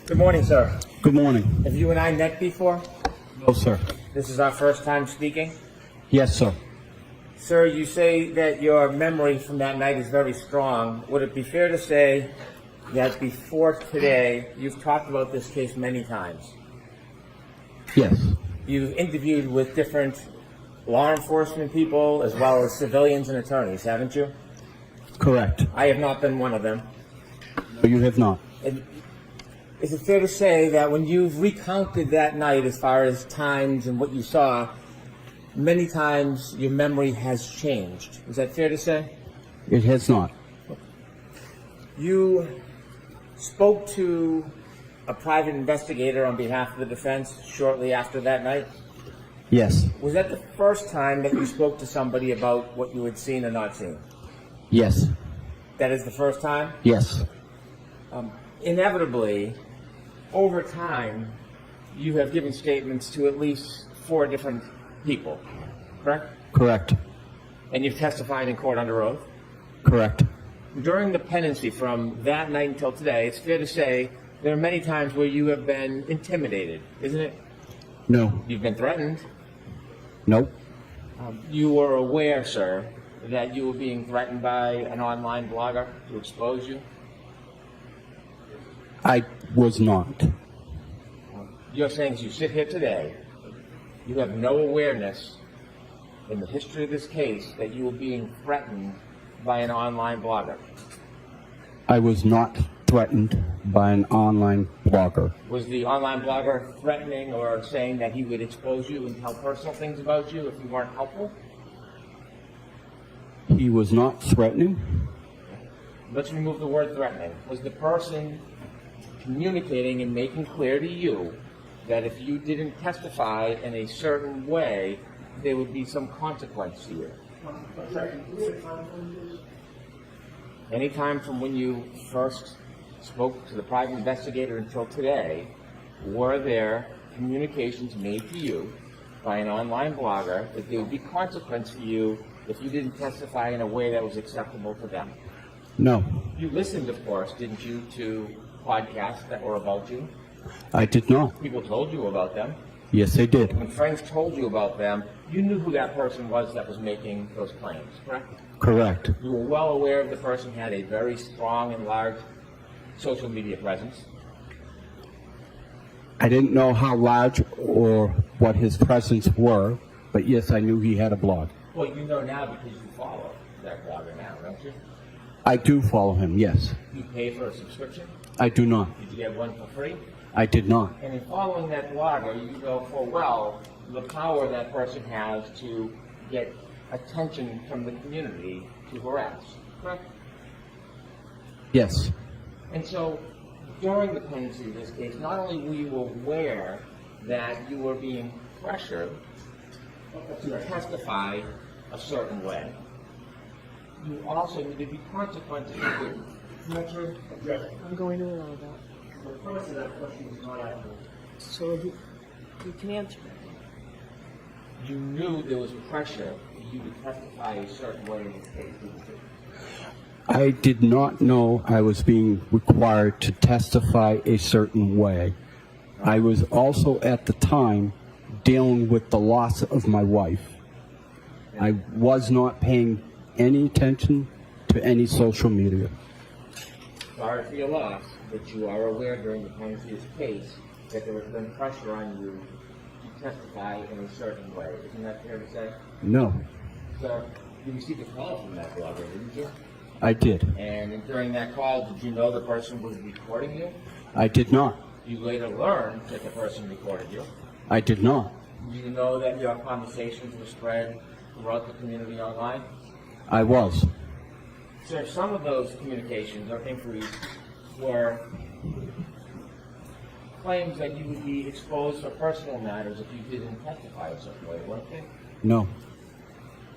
Good morning, sir. Good morning. Have you and I met before? No, sir. This is our first time speaking. Yes, sir. Sir, you say that your memory from that night is very strong. Would it be fair to say that before today, you've talked about this case many times? Yes. You've interviewed with different law enforcement people as well as civilians and attorneys, haven't you? Correct. I have not been one of them. No, you have not. And is it fair to say that when you've recounted that night as far as times and what you saw, many times your memory has changed? Is that fair to say? It has not. You spoke to a private investigator on behalf of the defense shortly after that night? Yes. Was that the first time that you spoke to somebody about what you had seen or not seen? Yes. That is the first time? Yes. Inevitably, over time, you have given statements to at least 4 different people, correct? Correct. And you've testified in court under oath? Correct. During the pendency from that night until today, it's fair to say there are many times where you have been intimidated, isn't it? No. You've been threatened. Nope. You were aware, sir, that you were being threatened by an online blogger to expose you? I was not. You're saying as you sit here today, you have no awareness in the history of this case that you were being threatened by an online blogger? I was not threatened by an online blogger. Was the online blogger threatening or saying that he would expose you and tell personal things about you if you weren't helpful? He was not threatening. Let's remove the word threatening. Was the person communicating and making clear to you that if you didn't testify in a certain way, there would be some consequence to you? Anytime from when you first spoke to the private investigator until today, were there communications made to you by an online blogger that there would be consequence for you if you didn't testify in a way that was acceptable to them? No. You listened, of course, didn't you, to podcasts that were about you? I did not. People told you about them. Yes, they did. When friends told you about them, you knew who that person was that was making those claims, correct? Correct. You were well aware of the person had a very strong and large social media presence. I didn't know how large or what his presence were, but yes, I knew he had a blog. Well, you know now because you follow that blogger now, don't you? I do follow him, yes. You pay for a subscription? I do not. Did you get one for free? I did not. And in following that blogger, you know full well the power that person has to get attention from the community to harass, correct? Yes. And so, during the pendency of this case, not only were you aware that you were being pressured to testify a certain way, you also knew there'd be consequences to it. Isn't that true? I'm going to allow that. The premise of that question was not accurate. So you can answer that. You knew there was pressure for you to testify a certain way in this case, didn't you? I did not know I was being required to testify a certain way. I was also at the time dealing with the loss of my wife. I was not paying any attention to any social media. Sorry for your loss, but you are aware during the pendency of this case that there has been pressure on you to testify in a certain way. Isn't that fair to say? No, So, you received a call from that blogger, didn't you? I did. And during that call, did you know the person was recording you? I did not. You later learned that the person recorded you. I did not. Do you know that your conversations were spread throughout the community online? I was. Sir, some of those communications or inquiries were claims that you would be exposed for personal matters if you didn't testify a certain way, weren't they? No.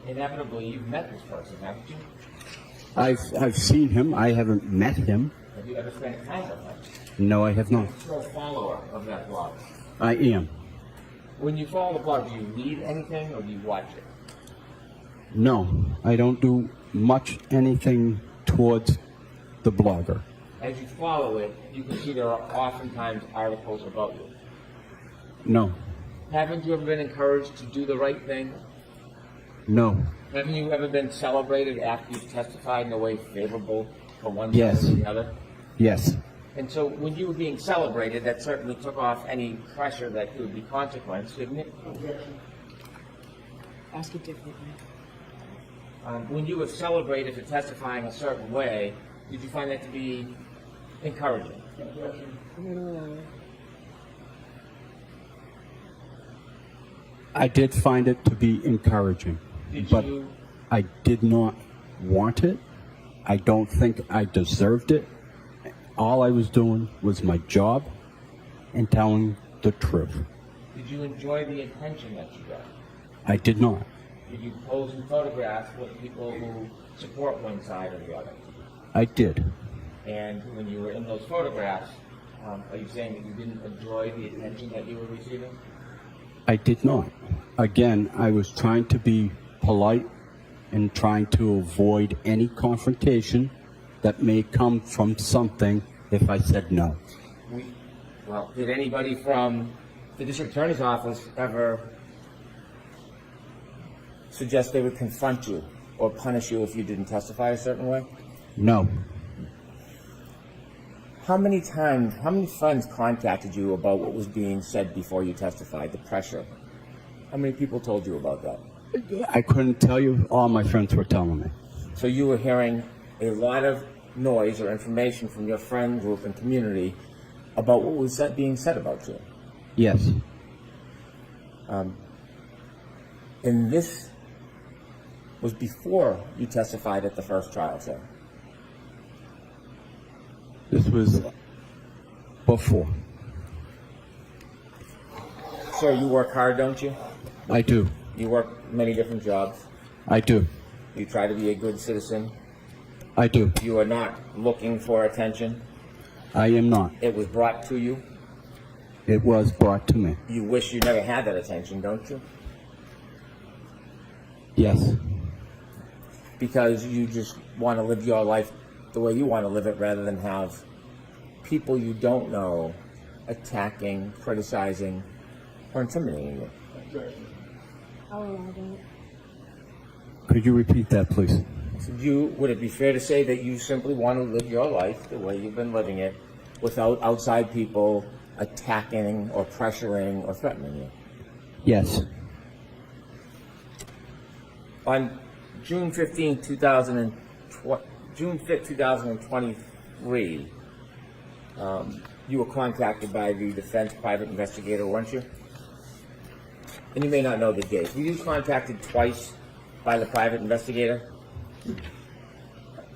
Inevitably, you've met this person, haven't you? I've seen him. I haven't met him. Have you ever spent time with him? No, I have not. You're a follower of that blog. I am. When you follow the blog, do you read anything or do you watch it? No, I don't do much anything towards the blogger. as you follow it, you can see there are oftentimes articles about you. No. Haven't you ever been encouraged to do the right thing? No. Haven't you ever been celebrated after you've testified in a way favorable for one Yes. side or the other? Yes. And so when you were being celebrated, that certainly took off any pressure that there would be consequence, didn't it? Ask it differently. When you were celebrated for testifying a certain way, did you find that to be encouraging? I'm going to allow it. I did find it to be encouraging, but I did not want it. I don't think I deserved it. All I was doing was my job and telling the truth. Did you enjoy the attention that you got? I did not. Did you pose in photographs with people who support one side or the other? I did. And when you were in those photographs, are you saying that you didn't enjoy the attention that you were receiving? I did not. Again, I was trying to be polite and trying to avoid any confrontation that may come from something if I said no. Well, did anybody from the district attorney's office ever suggest they would confront you or punish you if you didn't testify a certain way? No. How many friends contacted you about what was being said before you testified, the pressure? How many people told you about that? I couldn't tell you. All my friends were telling me. So you were hearing a lot of noise or information from your friend group and community about what was being said about you. Yes. And this was before you testified at the first trial, sir. This was before. Sir, you work hard, don't you? I do. You work many different jobs. I do. You try to be a good citizen. I do. You are not looking for attention. I am not. It was brought to you. It was brought to me. You wish you never had that attention, don't you? Yes. Because you just want to live your life the way you want to live it rather than have people you don't know attacking, criticizing, or intimidating you. I'll allow that. Could you repeat that, please? So would it be fair to say that you simply want to live your life the way you've been living it without outside people attacking or pressuring or threatening you? Yes. On June 15, 2023, you were contacted by the defense private investigator, weren't you? And you may not know the date. Were you contacted twice by the private investigator?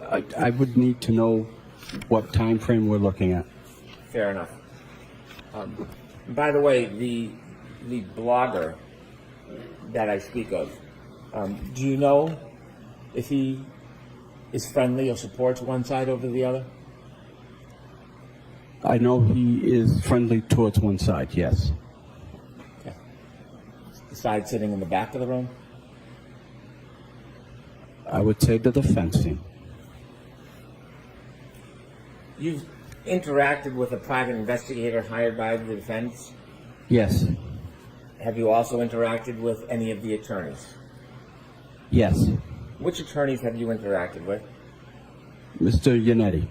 I would need to know what time frame we're looking at. Fair enough. By the way, the blogger that I speak of, do you know if he is friendly or supports one side over the other? I know he is friendly towards one side, yes. Okay. The side sitting in the back of the room? I would say the defense team. You've interacted with a private investigator hired by the defense. Yes. Have you also interacted with any of the attorneys? Yes. Which attorneys have you interacted with? Mr. Yannetti.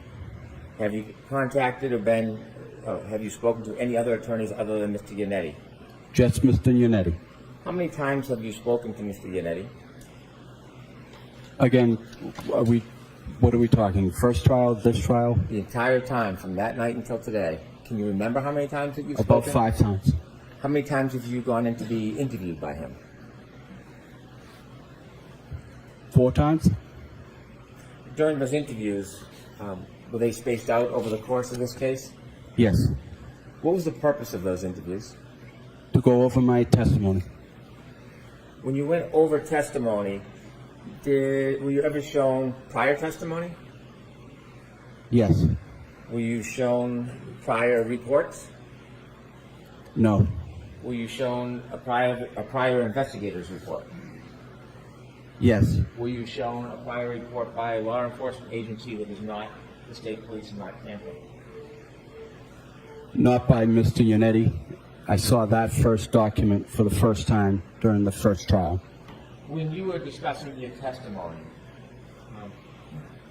Have you contacted or have you spoken to any other attorneys other than Mr. Yannetti? Just Mr. Yannetti. How many times have you spoken to Mr. Yannetti? Again, what are we talking? First trial, this trial? The entire time, from that night until today. Can you remember how many times that you've spoken? About 5 times. How many times have you gone in to be interviewed by him? 4 times? During those interviews, were they spaced out over the course of this case? Yes. What was the purpose of those interviews? To go over my testimony. When you went over testimony, were you ever shown prior testimony? Yes. Were you shown prior reports? No. Were you shown a prior investigator's report? Yes. Were you shown a prior report by a law enforcement agency that is not the state police in North Canton? Not by Mr. Yannetti. I saw that first document for the first time during the first trial. When you were discussing your testimony,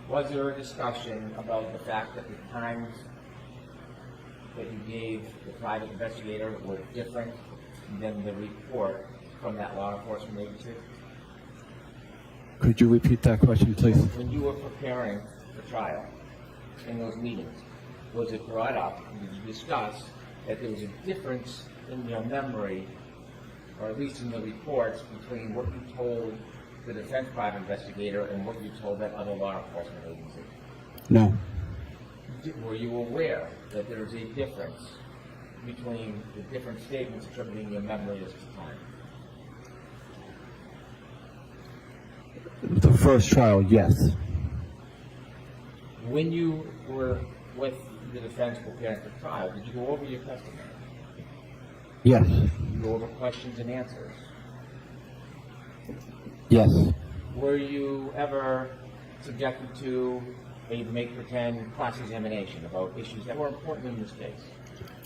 was there a discussion about the fact that the times that you gave the private investigator were different than the report from that law enforcement agency? Could you repeat that question, please? When you were preparing for trial in those meetings, was it brought up, did you discuss that there was a difference in your memory, or at least in the reports, between what you told the defense private investigator and what you told that other law enforcement agency? No. Were you aware that there is a difference between the different statements attributing your memory as to time? The first trial, yes. When you were with the defense preparing for trial, did you go over your testimony? Yes. Did you go over questions and answers? Yes. Were you ever subjected to a make-pretend cross-examination about issues that were important in this case?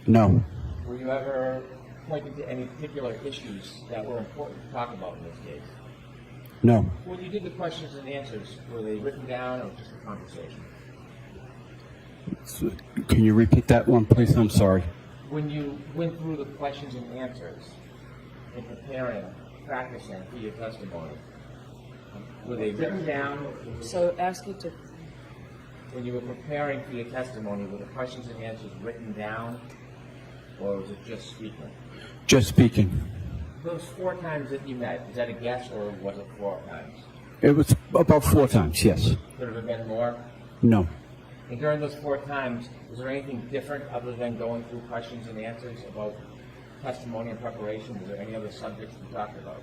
No. Were you ever pointed to any particular issues that were important to talk about in this case? No. When you did the questions and answers, were they written down or just a conversation? Can you repeat that one, please? I'm sorry. When you went through the questions and answers in preparing, practicing for your testimony, were they written down? So ask you to, When you were preparing for your testimony, were the questions and answers written down, or was it just speaking? Just speaking. Those 4 times that you met, is that a guess, or was it 4 times? It was about 4 times, yes. Could it have been more? No. And during those 4 times, was there anything different other than going through questions and answers about testimony and preparation? Was there any other subjects you talked about?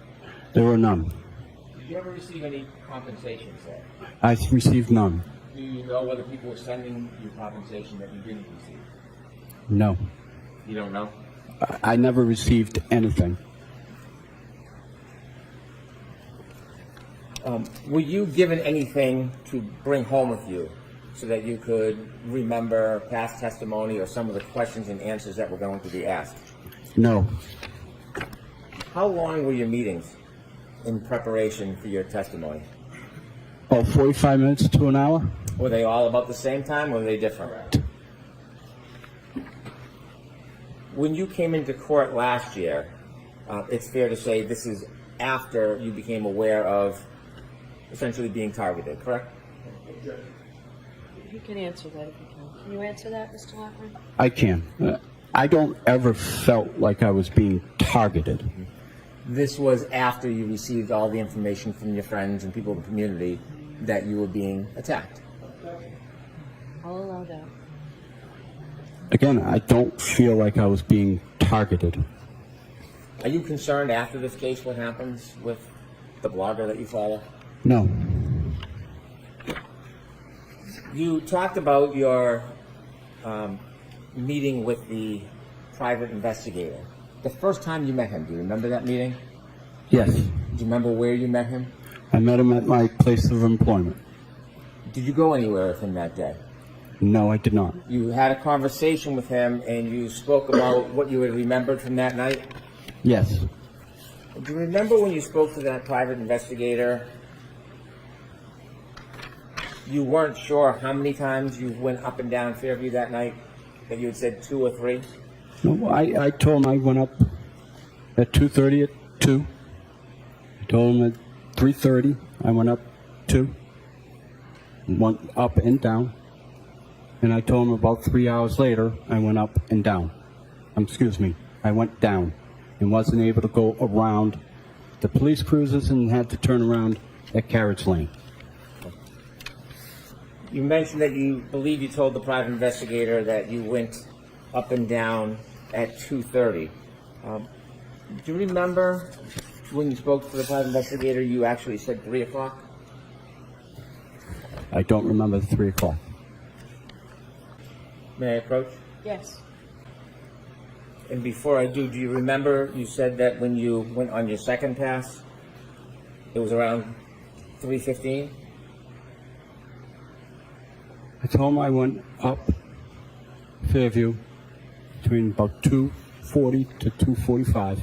There were none. Did you ever receive any compensation, sir? I received none. Do you know whether people were sending you compensation that you didn't receive? No. You don't know? I never received anything. Were you given anything to bring home with you so that you could remember past testimony or some of the questions and answers that were going to be asked? No. How long were your meetings in preparation for your testimony? About 45 minutes to an hour? Were they all about the same time, or were they different? When you came into court last year, it's fair to say this is after you became aware of essentially being targeted, correct? you can answer that if you can. Can you answer that, Mr. Loughran? I can. I don't ever felt like I was being targeted. This was after you received all the information from your friends and people in the community that you were being attacked. I'll allow that. Again, I don't feel like I was being targeted. Are you concerned after this case what happens with the blogger that you follow? No. You talked about your meeting with the private investigator. The first time you met him, do you remember that meeting? Yes. Do you remember where you met him? I met him at my place of employment. Did you go anywhere with him that day? No, I did not. You had a conversation with him and you spoke about what you had remembered from that night? Yes. Do you remember when you spoke to that private investigator, you weren't sure how many times you went up and down Fairview that night? That you had said 2 or 3? No, I told him I went up at 2:30 at 2. I told him at 3:30 I went up 2. Went up and down. And I told him about 3 hours later I went up and down. I went down and wasn't able to go around the police cruisers and had to turn around at Carriage Lane. You mentioned that you believe you told the private investigator that you went up and down at 2:30. Do you remember when you spoke to the private investigator you actually said 3 o'clock? I don't remember the 3 o'clock. May I approach? Yes. And before I do you remember you said that when you went on your second pass, it was around 3:15? I told them I went up Fairview between about 2:40 to 2:45,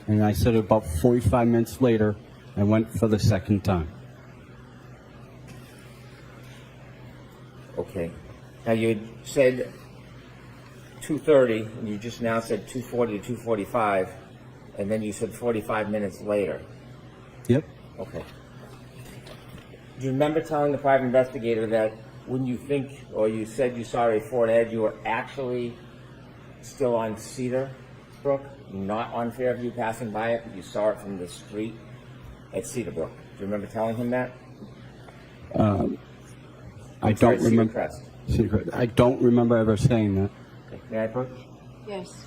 and I said about 45 minutes later, I went for the second time. Okay. Now, you had said 2:30, and you just now said 2:40 to 2:45, and then you said 45 minutes later. Yep. Okay. Do you remember telling the private investigator that when you think, or you said you saw a Ford Edge, you were actually still on Cedar Brook, not on Fairview passing by it, but you saw it from the street at Cedar Brook? Do you remember telling him that? I Sorry, don't remember. Cedar Crest. Secret. I don't remember ever saying that. Okay. May I approach? Yes.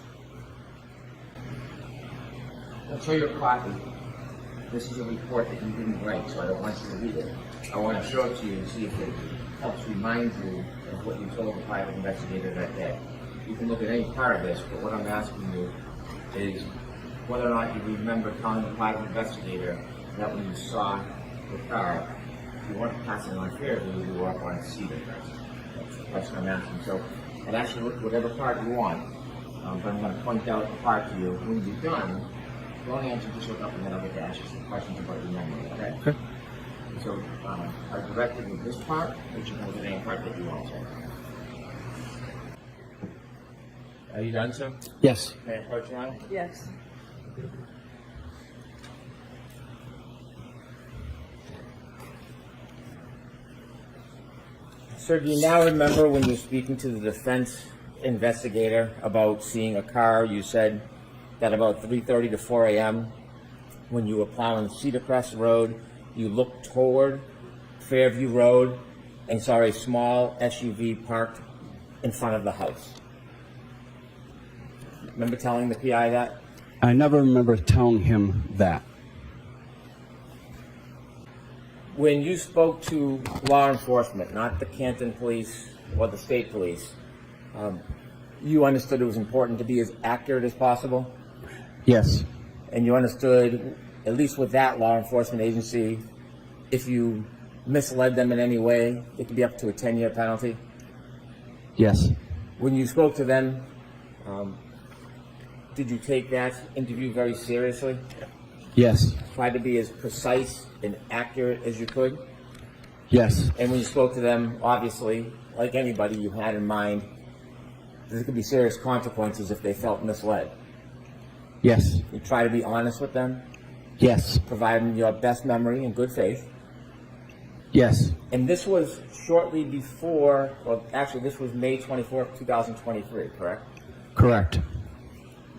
I'll show you a copy. This is a report that you didn't write, so I don't want you to read it. I want to show it to you and see if it helps remind you of what you told the private investigator that day. You can look at any part of this, but what I'm asking you is whether or not you remember telling the private investigator that when you saw the car, you weren't passing on Fairview, you were up on Cedar Crest. That's the question I'm asking. So I'll ask you whatever part you want, but I'm going to point out the part to you. When you're done, don't answer, just look up, and then I'll get to ask you some questions about your memory, okay? Okay. So I directed with this part, but you can look at any part that you want to. Are you done, sir? Yes. May I approach you on? Yes. Sir, do you now remember when you were speaking to the defense investigator about seeing a car? You said that about 3:30 to 4 a.m. when you were plowing Cedar Crest Road, you looked toward Fairview Road and saw a small SUV parked in front of the house. Remember telling the PI that? I never remember telling him that. When you spoke to law enforcement, not the Canton police or the state police, you understood it was important to be as accurate as possible? Yes. And you understood, at least with that law enforcement agency, if you misled them in any way, it could be up to a 10-year penalty? Yes. When you spoke to them, did you take that interview very seriously? Yes. Try to be as precise and accurate as you could? Yes. And when you spoke to them, obviously, like anybody, you had in mind there could be serious consequences if they felt misled. Yes. You try to be honest with them, Yes. provide them your best memory and good faith. Yes. And this was shortly before, well, actually, this was May 24th, 2023, correct? Correct.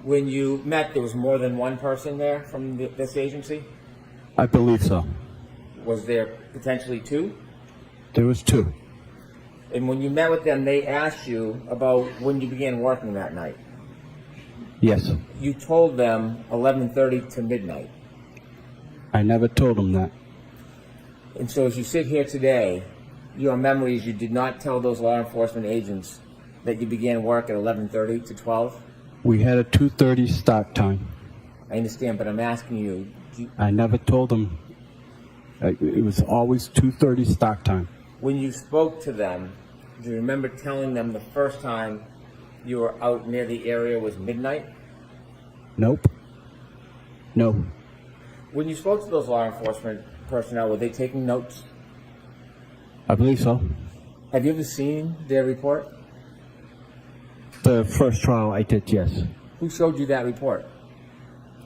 When you met, there was more than one person there from this agency? I believe so. Was there potentially two? There was two. And when you met with them, they asked you about when you began working that night. Yes. You told them 11:30 to midnight. I never told him that. And so as you sit here today, your memory is you did not tell those law enforcement agents that you began work at 11:30 to 12? We had a 2:30 start time. I understand, but I'm asking you, I never told him. It was always 2:30 start time. when you spoke to them, do you remember telling them the first time you were out near the area was midnight? Nope. No. When you spoke to those law enforcement personnel, were they taking notes? I believe so. Have you ever seen their report? The first trial I did, yes. Who showed you that report?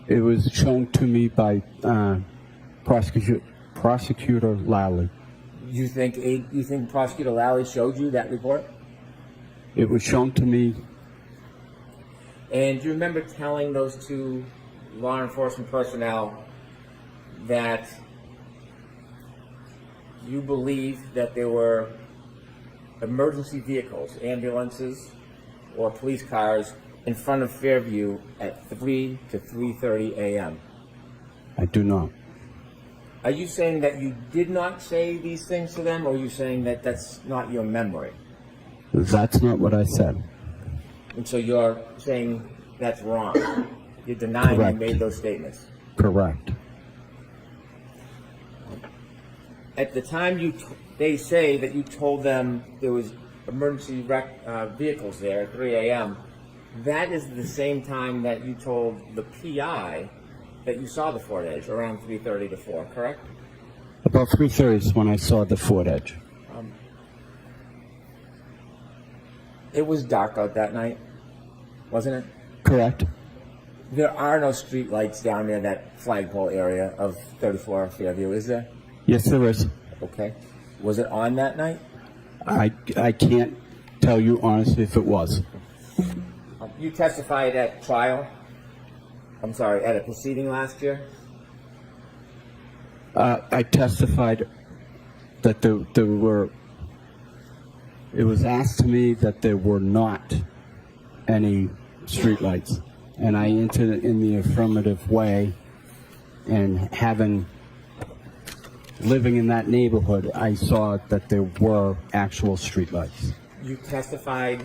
It was shown to me by Prosecutor Lally. You think Prosecutor Lally showed you that report? It was shown to me. And do you remember telling those two law enforcement personnel that you believe that there were emergency vehicles, ambulances, or police cars in front of Fairview at 3 to 3:30 a.m.? I do not. Are you saying that you did not say these things to them, or are you saying that that's not your memory? That's not what I said. And so you're saying that's wrong. You're denying Correct. you made those statements. Correct. At the time they say that you told them there was emergency vehicles there at 3 a.m., that is the same time that you told the PI that you saw the Ford Edge, around 3:30 to 4, correct? About 3:30 is when I saw the Ford Edge. It was dark out that night, wasn't it? Correct. There are no street lights down near that flagpole area of 34 Fairview, is there? Yes, there is. Okay. Was it on that night? I can't tell you honestly if it was. You testified at trial? I'm sorry, at a proceeding last year? I testified that there were. It was asked to me that there were not any streetlights, and I answered it in the affirmative way. And living in that neighborhood, I saw that there were actual streetlights. You testified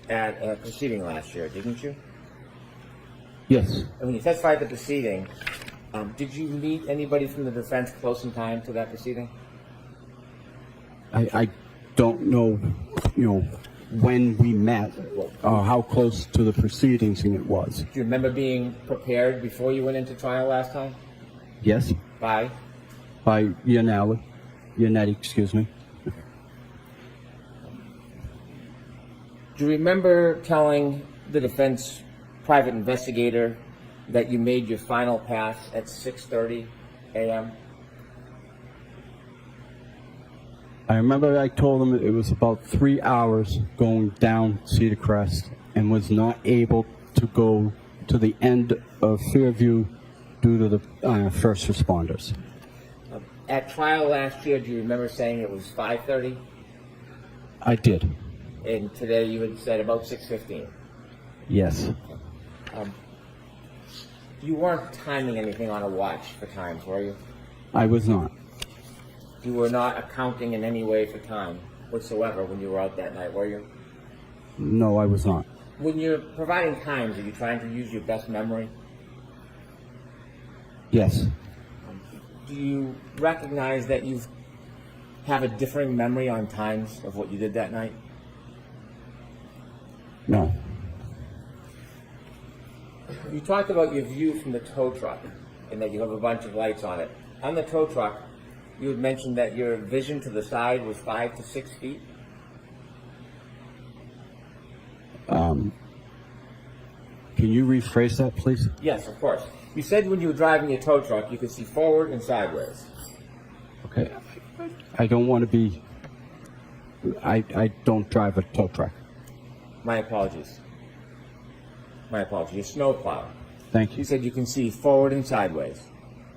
at a proceeding last year, didn't you? Yes, And when you testified at the proceeding, did you meet anybody from the defense close in time to that proceeding? I don't know, when we met or how close to the proceedings it was. Do you remember being prepared before you went into trial last time? Yes, By? by Yannetti, excuse me. Do you remember telling the defense private investigator that you made your final pass at 6:30 a.m.? I remember I told him it was about 3 hours going down Cedar Crest and was not able to go to the end of Fairview due to the first responders. At trial last year, do you remember saying it was 5:30? I did. And today you had said about 6:15. Yes. You weren't timing anything on a watch for times, were you? I was not. You were not accounting in any way for time whatsoever when you were out that night, were you? No, I was not. When you're providing times, are you trying to use your best memory? Yes. Do you recognize that you have a differing memory on times of what you did that night? No. You talked about your view from the tow truck and that you have a bunch of lights on it. On the tow truck, you had mentioned that your vision to the side was 5 to 6 feet. Can you rephrase that, please? Yes, of course. You said when you were driving your tow truck, you could see forward and sideways. Okay. I don't want to be. I don't drive a tow truck. My apologies. My apologies. Your snow plow. Thank You you. said you can see forward and sideways.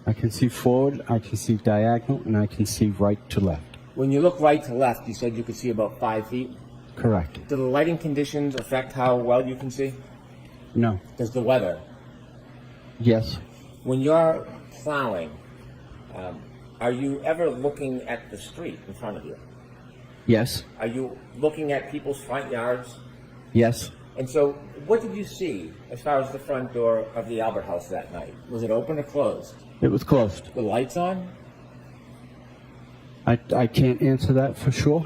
I can see forward, I can see diagonal, and I can see right to left. When you look right to left, you said you could see about 5 feet. Correct. Do the lighting conditions affect how well you can see? No. Does the weather? Yes. When you're plowing, are you ever looking at the street in front of you? Yes. Are you looking at people's front yards? Yes. And so, what did you see as far as the front door of the Albert House that night? Was it open or closed? It was closed. The lights on? I can't answer that for sure.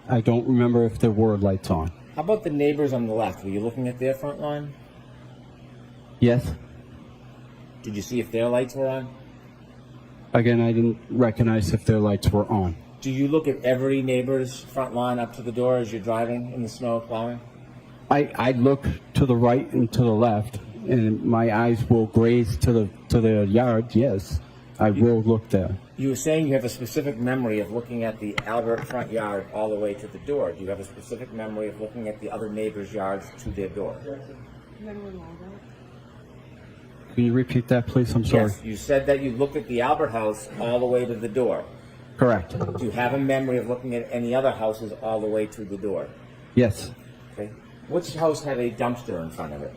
I don't remember if there were lights on. How about the neighbors on the left? Were you looking at their front lawn? Yes. Did you see if their lights were on? Again, I didn't recognize if their lights were on. Do you look at every neighbor's front lawn up to the door as you're driving in the snow plowing? I look to the right and to the left, and my eyes will graze to the yard. Yes, I will look there. You were saying you have a specific memory of looking at the Albert front yard all the way to the door. Do you have a specific memory of looking at the other neighbors' yards to their door? Remember when Waldo? Can you repeat that, please? I'm sorry. Yes, you said that you looked at the Albert house all the way to the door. Correct. Do you have a memory of looking at any other houses all the way to the door? Yes. Okay. Which house had a dumpster in front of it?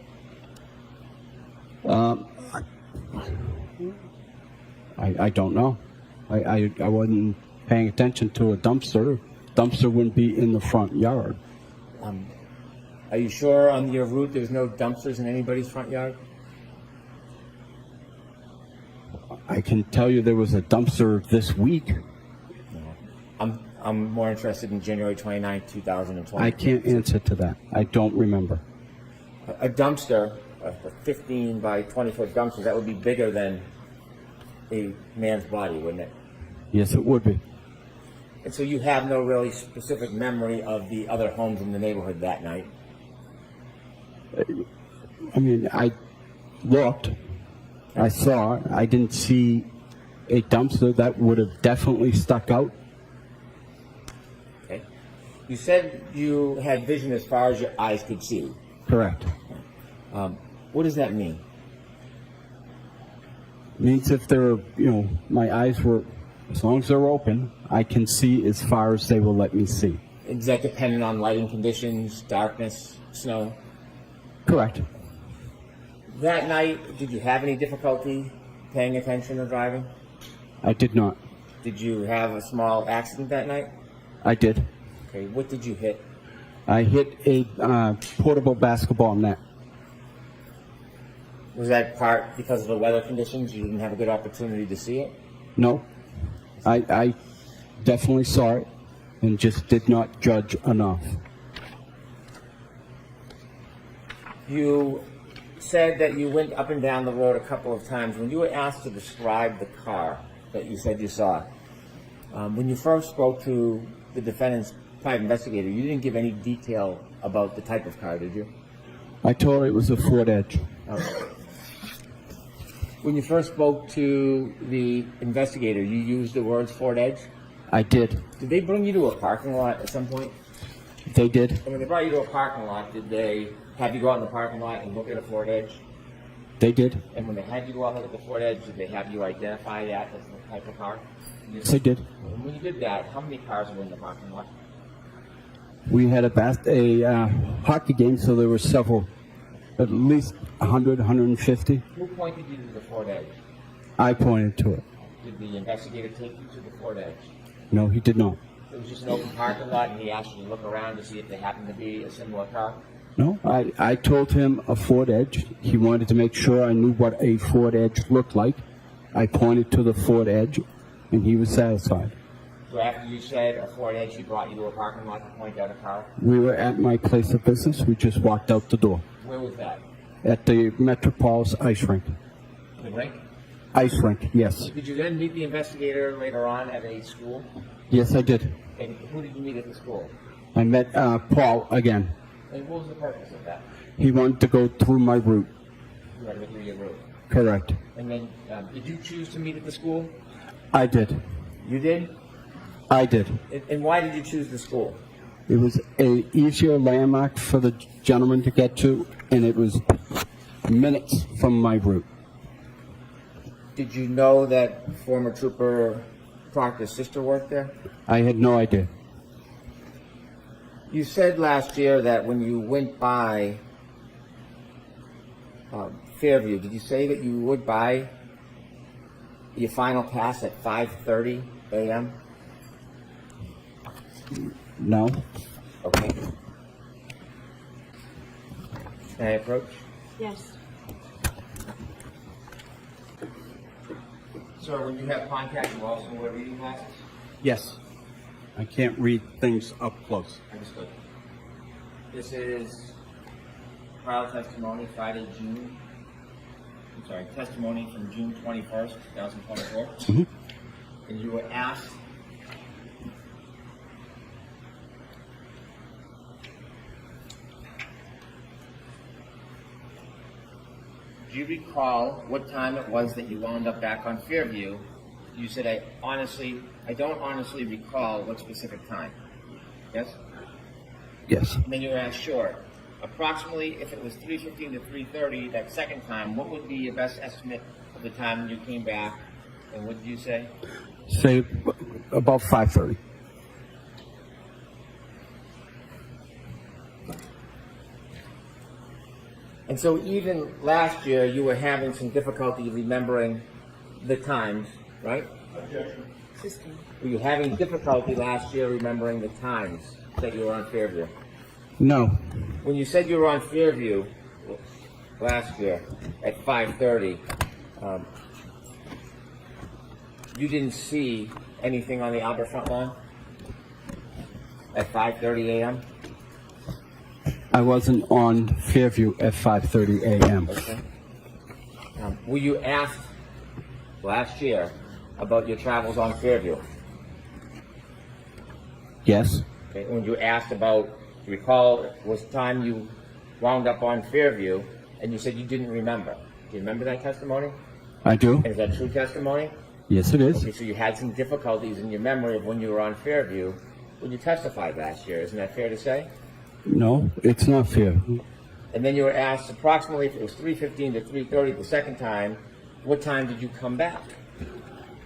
I don't know. I wasn't paying attention to a dumpster. Dumpster wouldn't be in the front yard. Are you sure on your route there's no dumpsters in anybody's front yard? I can tell you there was a dumpster this week. I'm more interested in January 29th, 2020. I can't answer to that. I don't remember. A dumpster, a 15 by 20 foot dumpster, that would be bigger than a man's body, wouldn't it? Yes, it would be. And so you have no really specific memory of the other homes in the neighborhood that night? I mean, I looked, I saw, I didn't see a dumpster that would have definitely stuck out. Okay. You said you had vision as far as your eyes could see. Correct. What does that mean? Means if they're, my eyes were, as long as they're open, I can see as far as they will let me see. Is that dependent on lighting conditions, darkness, snow? Correct. That night, did you have any difficulty paying attention or driving? I did not. Did you have a small accident that night? I did. Okay, what did you hit? I hit a portable basketball net. Was that part because of the weather conditions? You didn't have a good opportunity to see it? No. I definitely saw it and just did not judge enough. You said that you went up and down the road a couple of times. When you were asked to describe the car that you said you saw, when you first spoke to the defendant's private investigator, you didn't give any detail about the type of car, did you? I told her it was a Ford Edge. Okay. When you first spoke to the investigator, you used the words Ford Edge? I did. Did they bring you to a parking lot at some point? They did. And when they brought you to a parking lot, did they have you go out in the parking lot and look at a Ford Edge? They did. And when they had you go out and look at the Ford Edge, did they have you identify that as the type of car? Yes, they did. And when you did that, how many cars were in the parking lot? We had a hockey game, so there were several, at least 100, 150. Who pointed you to the Ford Edge? I pointed to it. Did the investigator take you to the Ford Edge? No, he did not. It was just an open parking lot, and he asked you to look around to see if there happened to be a similar car? No, I told him a Ford Edge. He wanted to make sure I knew what a Ford Edge looked like. I pointed to the Ford Edge, and he was satisfied. So after you said a Ford Edge, he brought you to a parking lot to point out a car? We were at my place of business. We just walked out the door. Where was that? At the Metropolis ice rink. The rink? Ice rink, yes. Did you then meet the investigator later on at a school? Yes, I did. And who did you meet at the school? I met Paul again. And what was the purpose of that? He wanted to go through my route. You had to go through your route. Correct. And then, did you choose to meet at the school? I did. You did? I did. And why did you choose the school? It was a easier landmark for the gentleman to get to, and it was minutes from my route. Did you know that former Trooper Proctor's sister worked there? I had no idea. You said last year that when you went by Fairview, did you say that you would buy your final pass at 5:30 a.m.? No. Okay. Can I approach? Yes. Sir, when you have contact, you also wear reading glasses? Yes. I can't read things up close. Understood. This is trial testimony, testimony from June 21st, 2024. Mm-hmm. And you were asked do you recall what time it was that you wound up back on Fairview? You said, I don't honestly recall what specific time. Yes? Yes. And then you were asked, sure. Approximately, if it was 3:15 to 3:30, that second time, what would be your best estimate of the time you came back? And what did you say? Say about 5:30. And so even last year, you were having some difficulty remembering the times, right? System. Were you having difficulty last year remembering the times that you were on Fairview? No. When you said you were on Fairview last year at 5:30, you didn't see anything on the Albert front lawn? at 5:30 a.m.? I wasn't on Fairview at 5:30 a.m. Okay. Were you asked last year about your travels on Fairview? Yes, Okay. When you asked about, you recall, it was time you wound up on Fairview, and you said you didn't remember. Do you remember that testimony? I do. And is that true testimony? Yes, it is. Okay, so you had some difficulties in your memory of when you were on Fairview when you testified last year. Isn't that fair to say? No, it's not fair. And then you were asked approximately, if it was 3:15 to 3:30 the second time, what time did you come back?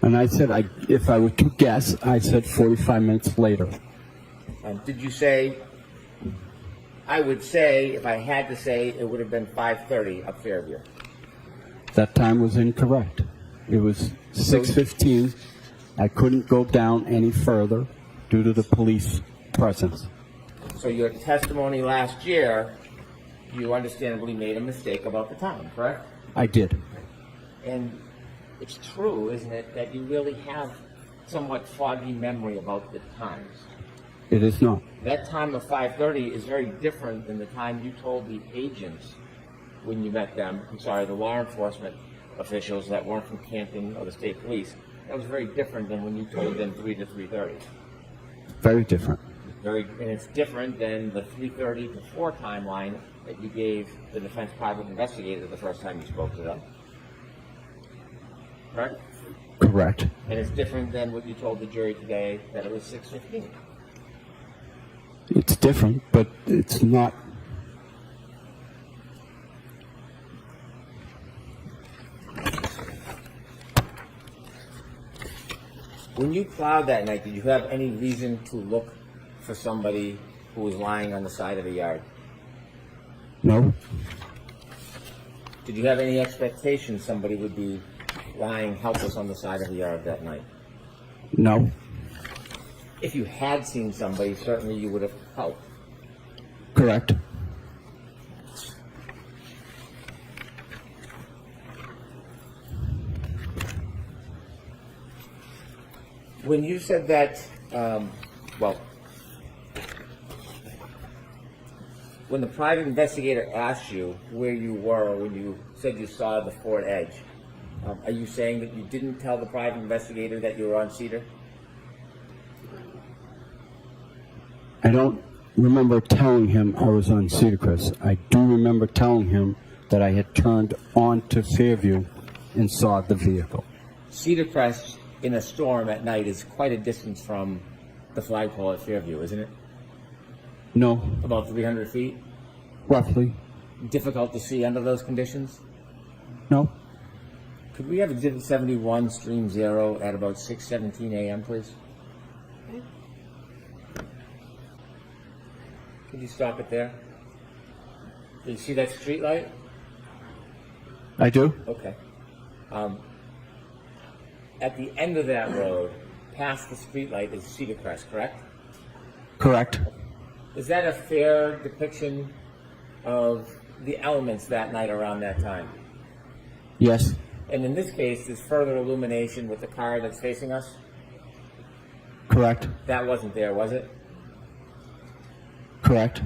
And I said, if I were to guess, I said 45 minutes later. Did you say, I would say, if I had to say, it would have been 5:30 up Fairview? That time was incorrect. It was 6:15. I couldn't go down any further due to the police presence. So your testimony last year, you understandably made a mistake about the time, correct? I did. And it's true, isn't it, that you really have somewhat foggy memory about the times. It is not. That time of 5:30 is very different than the time you told the agents when you met them, the law enforcement officials that weren't from Canton or the state police. That was very different than when you told them 3 to 3:30. Very different. And it's different than the 3:30 to 4 timeline that you gave the defense private investigator the first time you spoke to them. Correct? Correct. And it's different than what you told the jury today, that it was 6:15. It's different, but it's not. When you plowed that night, did you have any reason to look for somebody who was lying on the side of the yard? No. Did you have any expectation somebody would be lying helpless on the side of the yard that night? No. If you had seen somebody, certainly you would have helped. Correct. When you said that, when the private investigator asked you where you were when you said you saw the Ford Edge, are you saying that you didn't tell the private investigator that you were on Cedar? I don't remember telling him I was on Cedar Crest. I do remember telling him that I had turned onto Fairview and saw the vehicle. Cedar Crest in a storm at night is quite a distance from the flagpole at Fairview, isn't it? No. About 300 feet? Roughly. Difficult to see under those conditions? No. Could we have Exhibit 71, Stream 0, at about 6:17 a.m., please? Could you stop it there? Do you see that street light? I do. Okay. At the end of that road, past the street light, is Cedar Crest, correct? Correct. Is that a fair depiction of the elements that night around that time? Yes. And in this case, there's further illumination with the car that's facing us? Correct. That wasn't there, was it? Correct.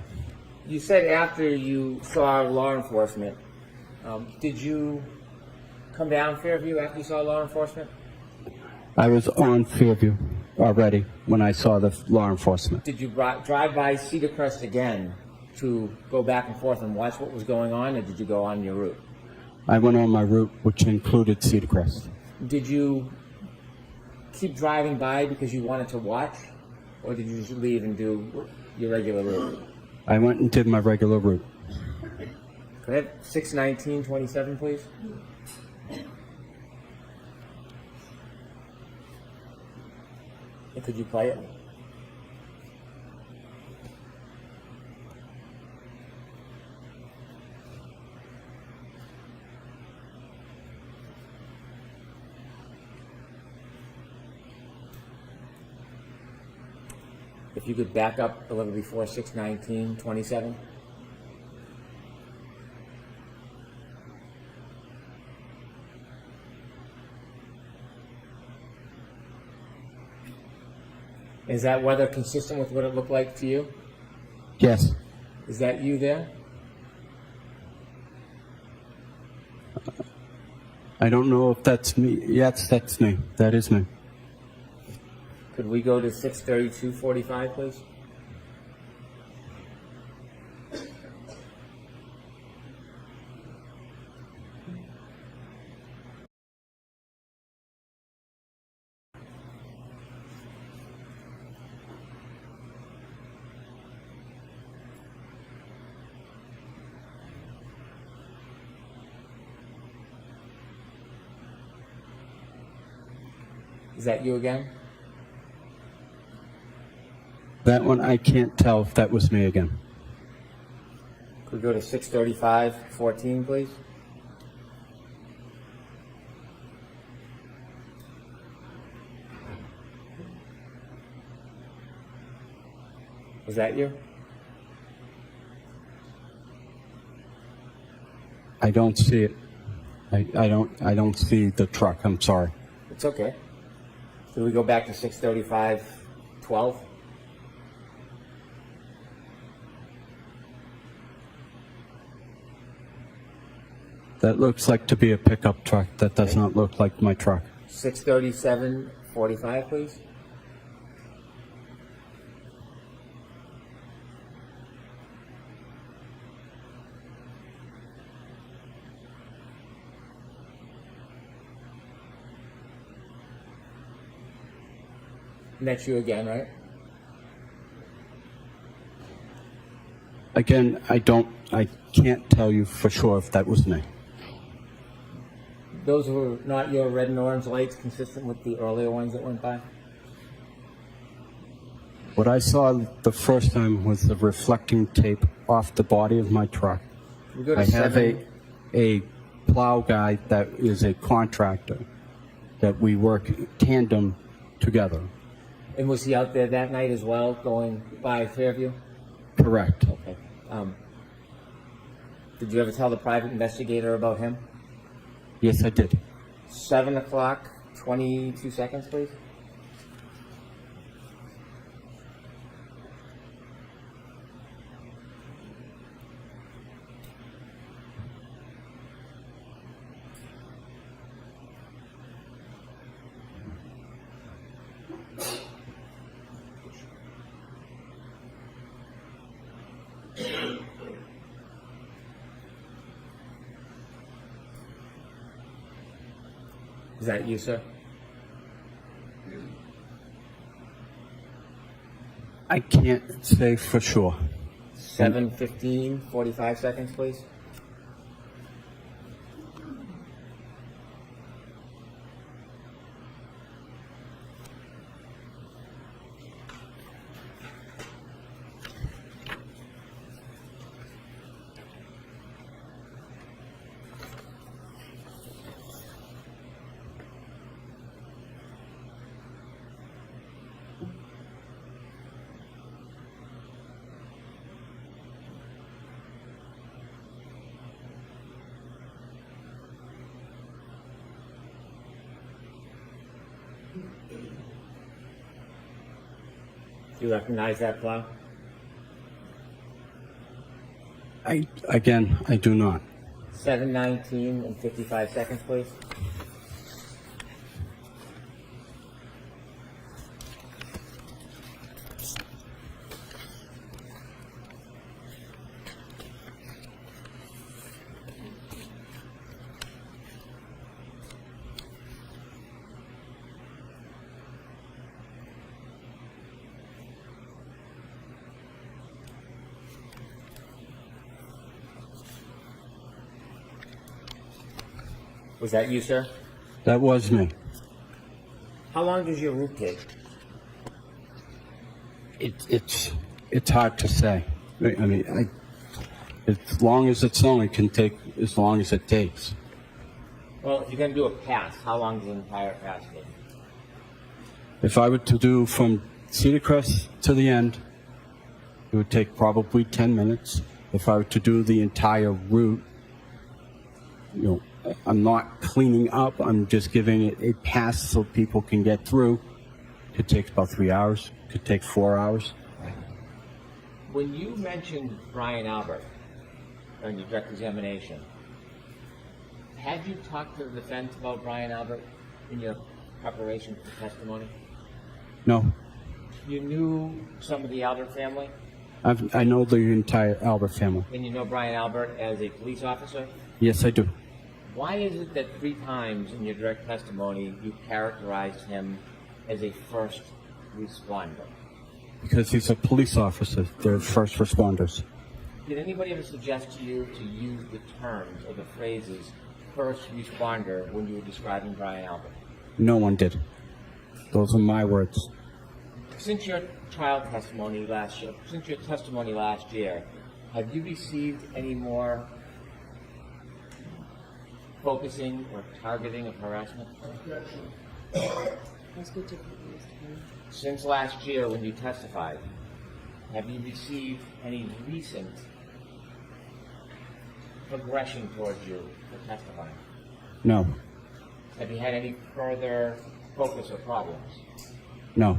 You said after you saw law enforcement, did you come down Fairview after you saw law enforcement? I was on Fairview already when I saw the law enforcement. Did you drive by Cedar Crest again to go back and forth and watch what was going on, or did you go on your route? I went on my route, which included Cedar Crest. Did you keep driving by because you wanted to watch, or did you just leave and do your regular route? I went and did my regular route. Could I have 6:19:27, please? And could you play it? If you could back up a little before 6:19:27. Is that weather consistent with what it looked like to you? Yes. Is that you there? I don't know if that's me. Yes, that's me. That is me. Could we go to 6:32:45, please? Is that you again? That one, I can't tell if that was me again. Could we go to 6:35:14, please? Was that you? I don't see it. I don't see the truck. I'm sorry. It's okay. Could we go back to 6:35:12? That looks like to be a pickup truck. That does not look like my truck. 6:37:45, please. And that's you again, right? Again, I can't tell you for sure if that was me. Those were not your red and orange lights consistent with the earlier ones that went by? What I saw the first time was the reflecting tape off the body of my truck. We go to I have 7. a plow guy that is a contractor that we work tandem together. And was he out there that night as well, going by Fairview? Correct. Okay. Did you ever tell the private investigator about him? Yes, I did. 7:00, 22 seconds, please. Is that you, sir? I can't say for sure. 7:15, 45 seconds, please. Do you recognize that plow? I do not. 7:19 and 55 seconds, please. Was that you, sir? That was me. How long does your route take? It's hard to say. I mean, as long as it's on, it can take as long as it takes. Well, if you're going to do a pass, how long does the entire pass take? If I were to do from Cedar Crest to the end, it would take probably 10 minutes. If I were to do the entire route, I'm not cleaning up. I'm just giving it a pass so people can get through. It takes about 3 hours. Could take 4 hours. When you mentioned Brian Albert on your direct examination, had you talked to the defense about Brian Albert in your preparation for testimony? No, You knew some of the Albert family, I know the entire Albert family. and you know Brian Albert as a police officer? Yes, I do. Why is it that 3 times in your direct testimony you characterized him as a first responder? Because he's a police officer. They're first responders. Did anybody ever suggest to you to use the terms or the phrases first responder when you were describing Brian Albert? No one did. Those are my words. Since your trial testimony last year, have you received any more focusing or targeting of harassment? Let's go to Mr. Chairman. Since last year when you testified, have you received any recent progression towards you for testifying? No, Have you had any further focus or problems? no.